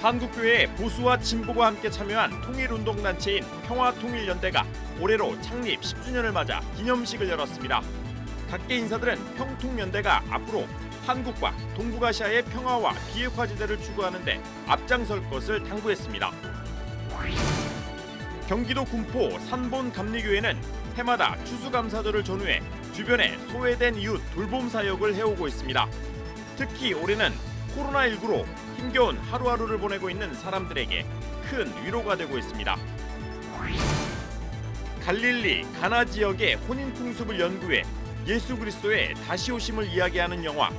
한국교회 보수와 진보가 함께 참여한 통일운동단체인 평화통일연대가 올해로 창립 10주년을 맞아 기념식을 열었습니다. 각계 인사들은 평통연대가 앞으로 한국과 동북아시아의 평화와 비핵화지대를 추구하는 데 앞장설 것을 당부했습니다. 경기도 군포 산본감리교회는 해마다 추수감사절을 전후해 주변에 소외된 이웃 돌봄 사역을 해오고 있습니다. 특히 올해는 코로나19로 힘겨운 하루하루를 보내고 있는 사람들에게 큰 위로가 되고 있습니다. 갈릴리 가나 지역의 혼인 풍습을 연구해 예수 그리스도의 다시 오심을 이야기하는 영화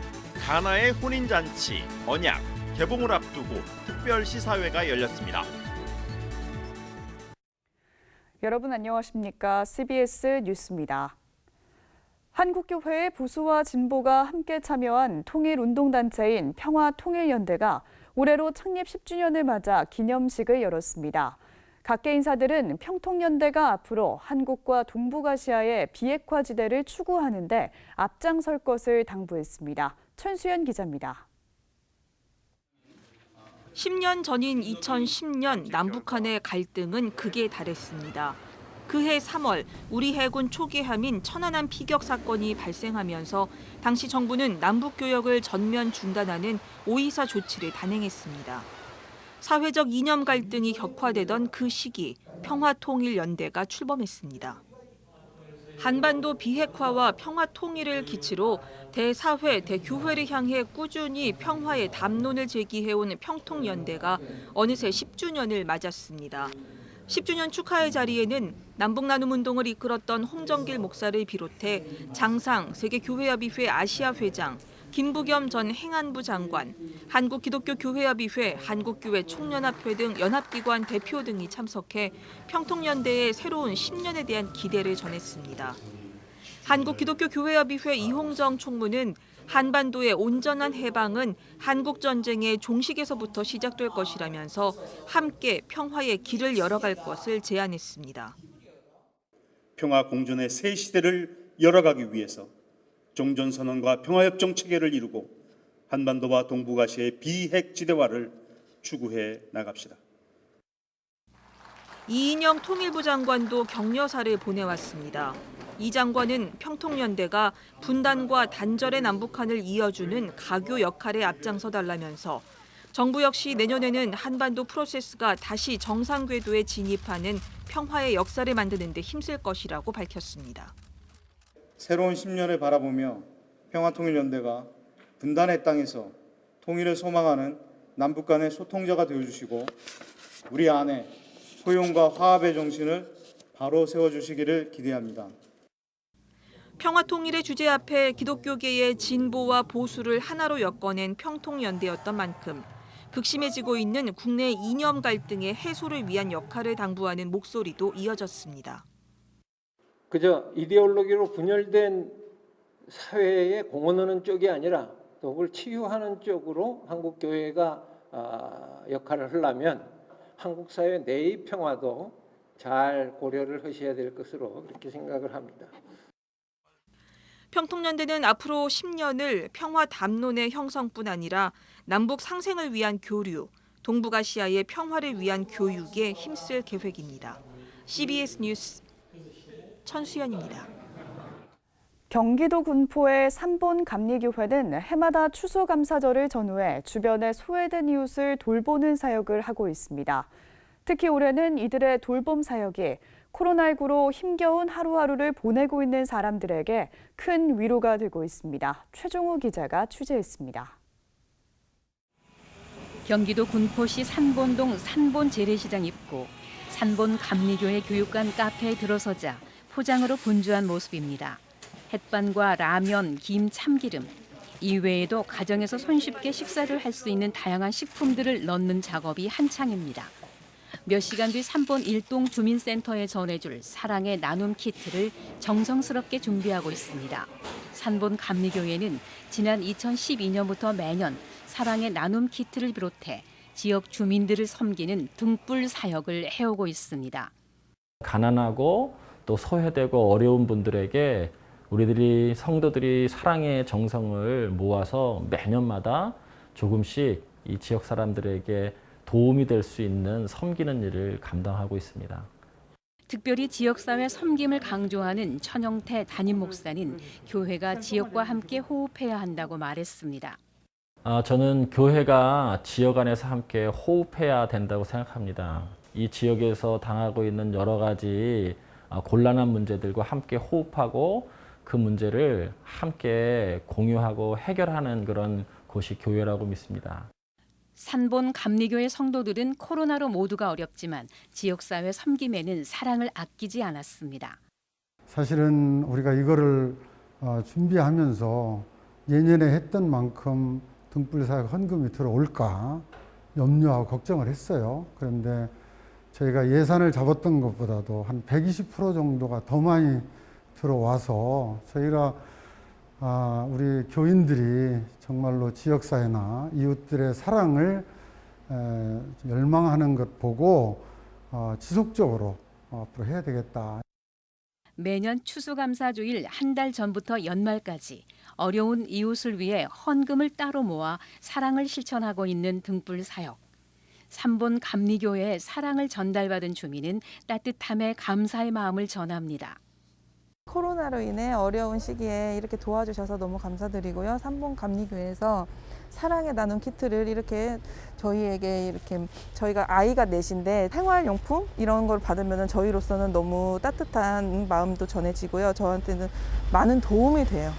가나의 혼인잔치 언약 개봉을 앞두고 특별 시사회가 열렸습니다. 여러분 안녕하십니까? CBS 뉴스입니다. 한국교회의 보수와 진보가 함께 참여한 통일운동단체인 평화통일연대가 올해로 창립 10주년을 맞아 기념식을 열었습니다. 각계 인사들은 평통연대가 앞으로 한국과 동북아시아의 비핵화지대를 추구하는 데 앞장설 것을 당부했습니다. 천수연 기자입니다. 10년 전인 2010년 남북한의 갈등은 극에 달했습니다. 그해 3월 우리 해군 초기 함인 천안함 피격 사건이 발생하면서 당시 정부는 남북교역을 전면 중단하는 5.24 조치를 단행했습니다. 사회적 이념 갈등이 격화되던 그 시기 평화통일연대가 출범했습니다. 한반도 비핵화와 평화통일을 기치로 대사회, 대교회를 향해 꾸준히 평화의 담론을 제기해온 평통연대가 어느새 10주년을 맞았습니다. 10주년 축하의 자리에는 남북나눔운동을 이끌었던 홍정길 목사를 비롯해 장상 세계교회협의회 아시아 회장, 김부겸 전 행안부 장관, 한국기독교교회협의회, 한국교회 총연합회 등 연합기관 대표 등이 참석해 평통연대의 새로운 10년에 대한 기대를 전했습니다. 한국기독교교회협의회 이홍정 총무는 한반도의 온전한 해방은 한국전쟁의 종식에서부터 시작될 것이라면서 함께 평화의 길을 열어갈 것을 제안했습니다. 평화 공존의 새 시대를 열어가기 위해서 종전선언과 평화협정 체계를 이루고 한반도와 동북아시아의 비핵지대화를 추구해 나갑시다. 이인영 통일부 장관도 격려사를 보내왔습니다. 이 장관은 평통연대가 분단과 단절의 남북한을 이어주는 가교 역할에 앞장서달라면서 정부 역시 내년에는 한반도 프로세스가 다시 정상 궤도에 진입하는 평화의 역사를 만드는 데 힘쓸 것이라고 밝혔습니다. 새로운 10년을 바라보며 평화통일연대가 분단의 땅에서 통일을 소망하는 남북 간의 소통자가 되어주시고 우리 안에 포용과 화합의 정신을 바로 세워주시기를 기대합니다. 평화통일의 주제 앞에 기독교계의 진보와 보수를 하나로 엮어낸 평통연대였던 만큼 극심해지고 있는 국내 이념 갈등의 해소를 위한 역할을 당부하는 목소리도 이어졌습니다. 그저 이데올로기로 분열된 사회에 공헌하는 쪽이 아니라 또 그걸 치유하는 쪽으로 한국교회가 역할을 하려면 한국 사회 내의 평화도 잘 고려를 하셔야 될 것으로 그렇게 생각을 합니다. 평통연대는 앞으로 10년을 평화 담론의 형성뿐 아니라 남북 상생을 위한 교류, 동북아시아의 평화를 위한 교육에 힘쓸 계획입니다. CBS 뉴스 천수연입니다. 경기도 군포의 산본감리교회는 해마다 추수감사절을 전후해 주변에 소외된 이웃을 돌보는 사역을 하고 있습니다. 특히 올해는 이들의 돌봄 사역이 코로나19로 힘겨운 하루하루를 보내고 있는 사람들에게 큰 위로가 되고 있습니다. 최종우 기자가 취재했습니다. 경기도 군포시 산본동 산본재래시장 입구, 산본감리교회 교육관 카페에 들어서자 포장으로 분주한 모습입니다. 햇반과 라면, 김, 참기름, 이외에도 가정에서 손쉽게 식사를 할 수 있는 다양한 식품들을 넣는 작업이 한창입니다. 몇 시간 뒤 산본 일동 주민센터에 전해줄 사랑의 나눔 키트를 정성스럽게 준비하고 있습니다. 산본 감리교회는 지난 2012년부터 매년 사랑의 나눔 키트를 비롯해 지역 주민들을 섬기는 등불 사역을 해오고 있습니다. 가난하고 또 소외되고 어려운 분들에게 우리들이 성도들이 사랑의 정성을 모아서 매년마다 조금씩 이 지역 사람들에게 도움이 될 수 있는 섬기는 일을 감당하고 있습니다. 특별히 지역사회 섬김을 강조하는 천영태 담임 목사는 교회가 지역과 함께 호흡해야 한다고 말했습니다. 저는 교회가 지역 안에서 함께 호흡해야 된다고 생각합니다. 이 지역에서 당하고 있는 여러 가지 곤란한 문제들과 함께 호흡하고 그 문제를 함께 공유하고 해결하는 그런 곳이 교회라고 믿습니다. 산본 감리교회 성도들은 코로나로 모두가 어렵지만 지역사회 섬김에는 사랑을 아끼지 않았습니다. 사실은 우리가 이거를 준비하면서 예년에 했던 만큼 등불사역 헌금이 들어올까 염려하고 걱정을 했어요. 그런데 저희가 예산을 잡았던 것보다도 한 120% 정도가 더 많이 들어와서 저희가 우리 교인들이 정말로 지역사회나 이웃들의 사랑을 열망하는 것 보고 지속적으로 앞으로 해야 되겠다. 매년 추수감사주일 한 달 전부터 연말까지 어려운 이웃을 위해 헌금을 따로 모아 사랑을 실천하고 있는 등불 사역. 산본 감리교회의 사랑을 전달받은 주민은 따뜻함에 감사의 마음을 전합니다. 코로나로 인해 어려운 시기에 이렇게 도와주셔서 너무 감사드리고요. 산본 감리교회에서 사랑의 나눔 키트를 이렇게 저희에게 이렇게 저희가 아이가 넷인데 생활용품 이런 걸 받으면 저희로서는 너무 따뜻한 마음도 전해지고요. 저한테는 많은 도움이 돼요.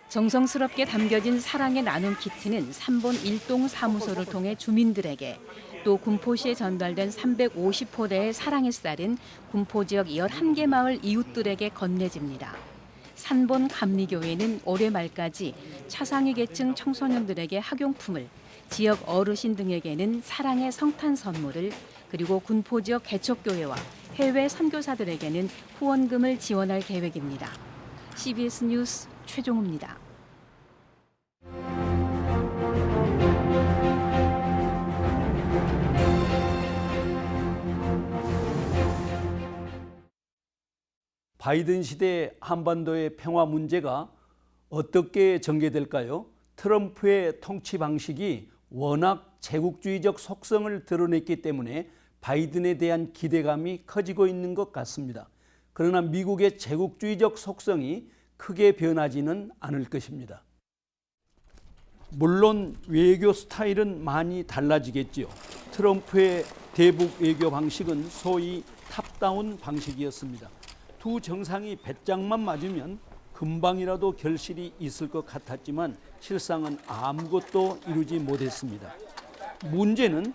정성스럽게 담겨진 사랑의 나눔 키트는 산본 일동 사무소를 통해 주민들에게 또 군포시에 전달된 350포대의 사랑의 쌀은 군포 지역 11개 마을 이웃들에게 건네집니다. 산본 감리교회는 올해 말까지 차상위 계층 청소년들에게 학용품을, 지역 어르신 등에게는 사랑의 성탄 선물을, 그리고 군포 지역 개척교회와 해외 선교사들에게는 후원금을 지원할 계획입니다. CBS 뉴스 최종우입니다. 바이든 시대 한반도의 평화 문제가 어떻게 전개될까요? 트럼프의 통치 방식이 워낙 제국주의적 속성을 드러냈기 때문에 바이든에 대한 기대감이 커지고 있는 것 같습니다. 그러나 미국의 제국주의적 속성이 크게 변하지는 않을 것입니다. 물론 외교 스타일은 많이 달라지겠지요. 트럼프의 대북 외교 방식은 소위 탑다운 방식이었습니다. 두 정상이 배짱만 맞으면 금방이라도 결실이 있을 것 같았지만 실상은 아무것도 이루지 못했습니다. 문제는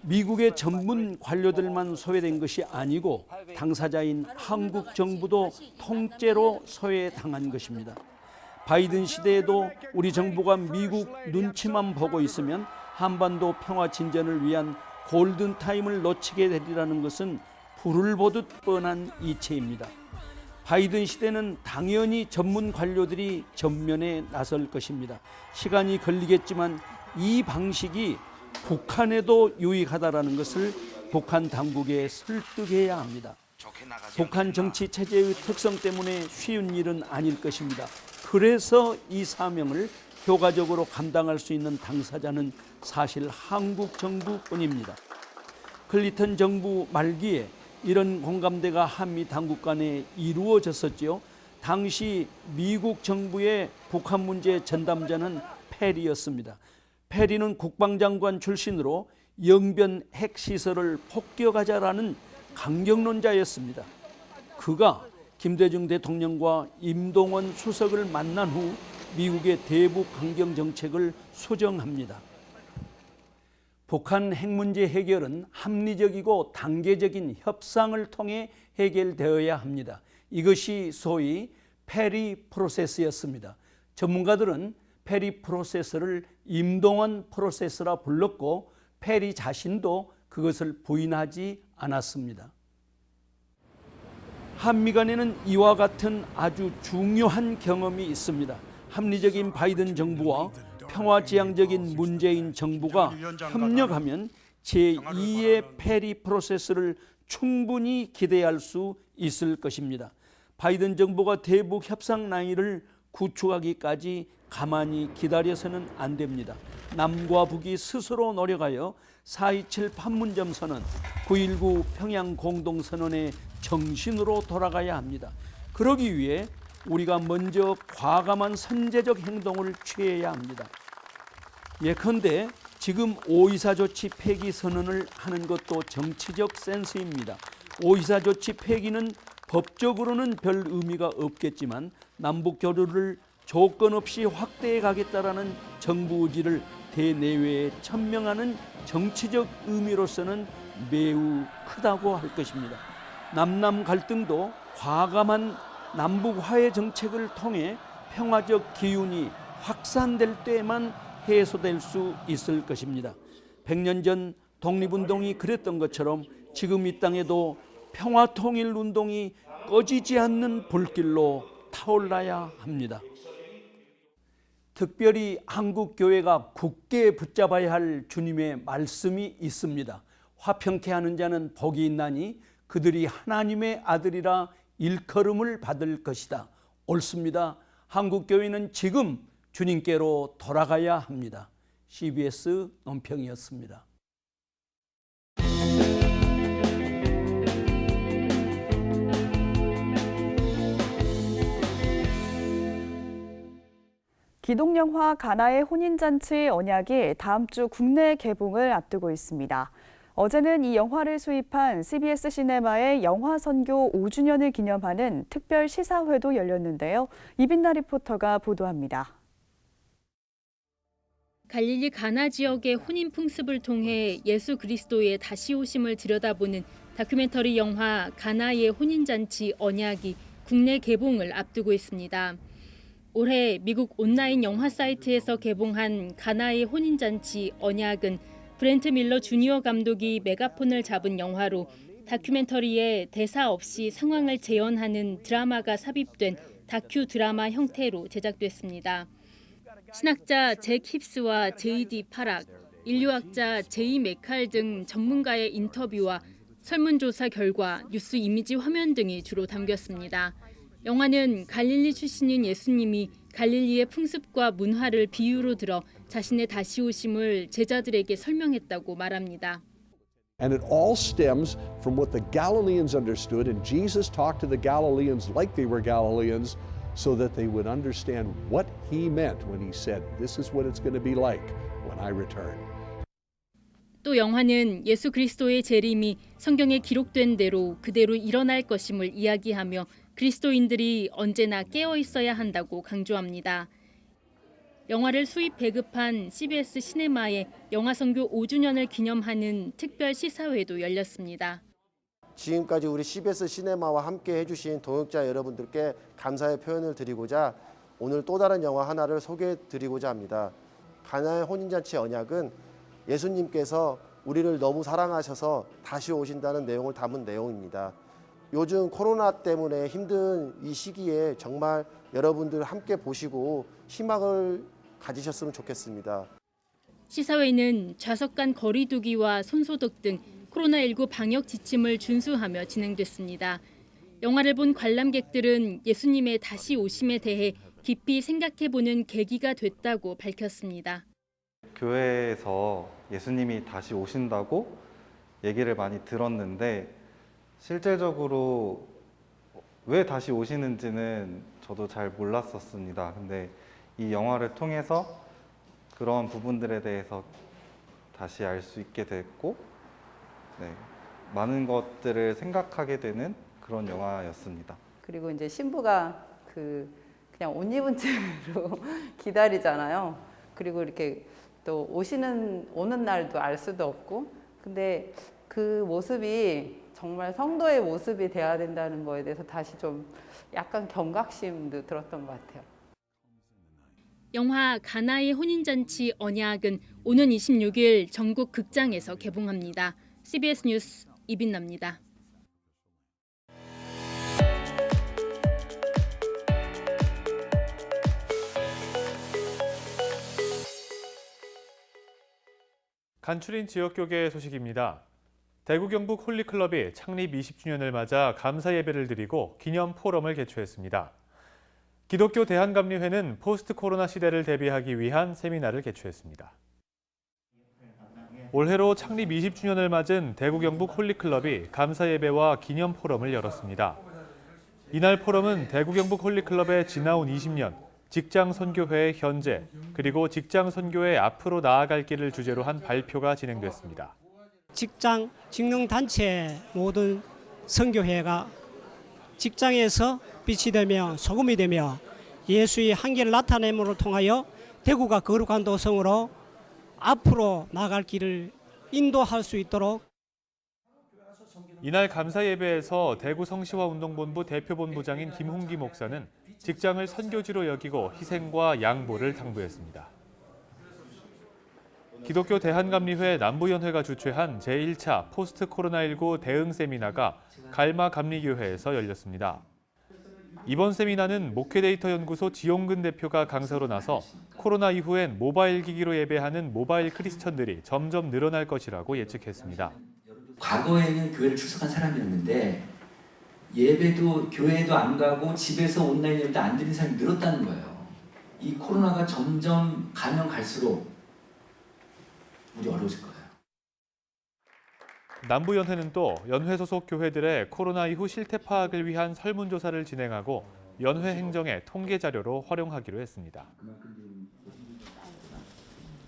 미국의 전문 관료들만 소외된 것이 아니고 당사자인 한국 정부도 통째로 소외당한 것입니다. 바이든 시대에도 우리 정부가 미국 눈치만 보고 있으면 한반도 평화 진전을 위한 골든타임을 놓치게 되리라는 것은 불을 보듯 뻔한 이치입니다. 바이든 시대는 당연히 전문 관료들이 전면에 나설 것입니다. 시간이 걸리겠지만 이 방식이 북한에도 유익하다라는 것을 북한 당국에 설득해야 합니다. 북한 정치 체제의 특성 때문에 쉬운 일은 아닐 것입니다. 그래서 이 사명을 효과적으로 감당할 수 있는 당사자는 사실 한국 정부뿐입니다. 클린턴 정부 말기에 이런 공감대가 한미 당국 간에 이루어졌었지요. 당시 미국 정부의 북한 문제 전담자는 페리였습니다. 페리는 국방장관 출신으로 영변 핵시설을 폭격하자라는 강경론자였습니다. 그가 김대중 대통령과 임동원 수석을 만난 후 미국의 대북 강경 정책을 수정합니다. 북한 핵 문제 해결은 합리적이고 단계적인 협상을 통해 해결되어야 합니다. 이것이 소위 페리 프로세스였습니다. 전문가들은 페리 프로세스를 임동원 프로세스라 불렀고 페리 자신도 그것을 부인하지 않았습니다. 한미 간에는 이와 같은 아주 중요한 경험이 있습니다. 합리적인 바이든 정부와 평화지향적인 문재인 정부가 협력하면 제2의 페리 프로세스를 충분히 기대할 수 있을 것입니다. 바이든 정부가 대북 협상 라인을 구축하기까지 가만히 기다려서는 안 됩니다. 남과 북이 스스로 노력하여 4.27 판문점 선언, 9.19 평양 공동선언의 정신으로 돌아가야 합니다. 그러기 위해 우리가 먼저 과감한 선제적 행동을 취해야 합니다. 예컨대 지금 5.24 조치 폐기 선언을 하는 것도 정치적 센스입니다. 5.24 조치 폐기는 법적으로는 별 의미가 없겠지만 남북 교류를 조건 없이 확대해 가겠다라는 정부 의지를 대내외에 천명하는 정치적 의미로서는 매우 크다고 할 것입니다. 남남 갈등도 과감한 남북 화해 정책을 통해 평화적 기운이 확산될 때에만 해소될 수 있을 것입니다. 100년 전 독립운동이 그랬던 것처럼 지금 이 땅에도 평화통일운동이 꺼지지 않는 불길로 타올라야 합니다. 특별히 한국교회가 굳게 붙잡아야 할 주님의 말씀이 있습니다. 화평케 하는 자는 복이 있나니 그들이 하나님의 아들이라 일컬음을 받을 것이다. 옳습니다. 한국교회는 지금 주님께로 돌아가야 합니다. CBS 논평이었습니다. 기독영화 가나의 혼인잔치 언약이 다음 주 국내 개봉을 앞두고 있습니다. 어제는 이 영화를 수입한 CBS 시네마의 영화 선교 5주년을 기념하는 특별 시사회도 열렸는데요. 이빈나 리포터가 보도합니다. 갈릴리 가나 지역의 혼인 풍습을 통해 예수 그리스도의 다시 오심을 들여다보는 다큐멘터리 영화 가나의 혼인잔치 언약이 국내 개봉을 앞두고 있습니다. 올해 미국 온라인 영화 사이트에서 개봉한 가나의 혼인잔치 언약은 브렌트 밀러 주니어 감독이 메가폰을 잡은 영화로 다큐멘터리에 대사 없이 상황을 재현하는 드라마가 삽입된 다큐 드라마 형태로 제작됐습니다. 신학자 잭 힙스와 J.D. 파락, 인류학자 제이 메칼 등 전문가의 인터뷰와 설문조사 결과, 뉴스 이미지 화면 등이 주로 담겼습니다. 영화는 갈릴리 출신인 예수님이 갈릴리의 풍습과 문화를 비유로 들어 자신의 다시 오심을 제자들에게 설명했다고 말합니다. And it all stems from what the Galileans understood, and Jesus talked to the Galileans like they were Galileans so that they would understand what he meant when he said, "This is what it's going to be like when I return." 또 영화는 예수 그리스도의 재림이 성경에 기록된 대로 그대로 일어날 것임을 이야기하며 그리스도인들이 언제나 깨어 있어야 한다고 강조합니다. 영화를 수입 배급한 CBS 시네마의 영화 선교 5주년을 기념하는 특별 시사회도 열렸습니다. 지금까지 우리 CBS 시네마와 함께 해주신 동역자 여러분들께 감사의 표현을 드리고자 오늘 또 다른 영화 하나를 소개해 드리고자 합니다. 가나의 혼인잔치 언약은 예수님께서 우리를 너무 사랑하셔서 다시 오신다는 내용을 담은 내용입니다. 요즘 코로나 때문에 힘든 이 시기에 정말 여러분들 함께 보시고 희망을 가지셨으면 좋겠습니다. 시사회는 좌석 간 거리 두기와 손소독 등 코로나19 방역 지침을 준수하며 진행됐습니다. 영화를 본 관람객들은 예수님의 다시 오심에 대해 깊이 생각해보는 계기가 됐다고 밝혔습니다. 교회에서 예수님이 다시 오신다고 얘기를 많이 들었는데 실제적으로 왜 다시 오시는지는 저도 잘 몰랐었습니다. 근데 이 영화를 통해서 그런 부분들에 대해서 다시 알 수 있게 됐고, 많은 것들을 생각하게 되는 그런 영화였습니다. 그리고 이제 신부가 그냥 옷 입은 채로 기다리잖아요. 그리고 이렇게 또 오는 날도 알 수도 없고, 근데 그 모습이 정말 성도의 모습이 돼야 된다는 거에 대해서 다시 좀 약간 경각심도 들었던 것 같아요. 영화 가나의 혼인잔치 언약은 오는 26일 전국 극장에서 개봉합니다. CBS 뉴스 이빈나입니다. 간추린 지역교계 소식입니다. 대구 경북 홀리클럽이 창립 20주년을 맞아 감사 예배를 드리고 기념 포럼을 개최했습니다. 기독교 대한감리회는 포스트 코로나 시대를 대비하기 위한 세미나를 개최했습니다. 올해로 창립 20주년을 맞은 대구 경북 홀리클럽이 감사예배와 기념 포럼을 열었습니다. 이날 포럼은 대구 경북 홀리클럽의 지나온 20년, 직장 선교회의 현재, 그리고 직장 선교의 앞으로 나아갈 길을 주제로 한 발표가 진행됐습니다. 직장, 직능단체 모든 선교회가 직장에서 빛이 되며 소금이 되며 예수의 한계를 나타냄으로 통하여 대구가 거룩한 도성으로 앞으로 나아갈 길을 인도할 수 있도록. 이날 감사 예배에서 대구 성시화운동본부 대표본부장인 김홍기 목사는 직장을 선교지로 여기고 희생과 양보를 당부했습니다. 기독교 대한감리회 남부연회가 주최한 제1차 포스트 코로나19 대응 세미나가 갈마 감리교회에서 열렸습니다. 이번 세미나는 목회데이터 연구소 지용근 대표가 강사로 나서 코로나 이후엔 모바일 기기로 예배하는 모바일 크리스천들이 점점 늘어날 것이라고 예측했습니다. 과거에는 교회를 출석한 사람이었는데 예배도 교회도 안 가고 집에서 온라인 예배도 안 드리는 사람이 늘었다는 거예요. 이 코로나가 점점 가면 갈수록 우리 어려워질 거예요. 남부연회는 또 연회 소속 교회들의 코로나 이후 실태 파악을 위한 설문조사를 진행하고 연회 행정의 통계 자료로 활용하기로 했습니다.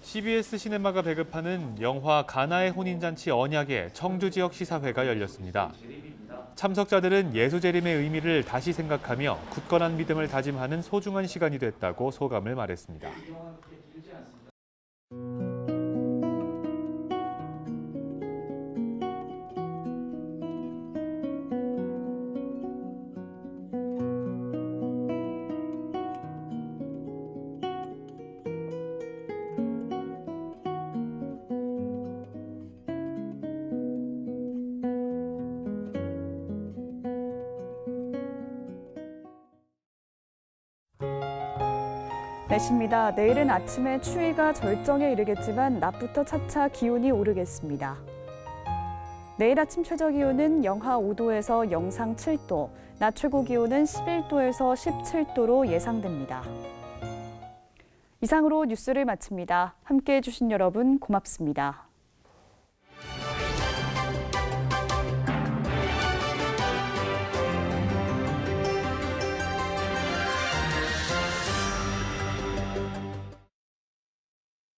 CBS 시네마가 배급하는 영화 가나의 혼인잔치 언약의 청주 지역 시사회가 열렸습니다. 참석자들은 예수 재림의 의미를 다시 생각하며 굳건한 믿음을 다짐하는 소중한 시간이 됐다고 소감을 말했습니다. 날씨입니다. 내일은 아침에 추위가 절정에 이르겠지만 낮부터 차차 기온이 오르겠습니다. 내일 아침 최저 기온은 영하 5도에서 영상 7도, 낮 최고 기온은 11도에서 17도로 예상됩니다. 이상으로 뉴스를 마칩니다. 함께해 주신 여러분 고맙습니다.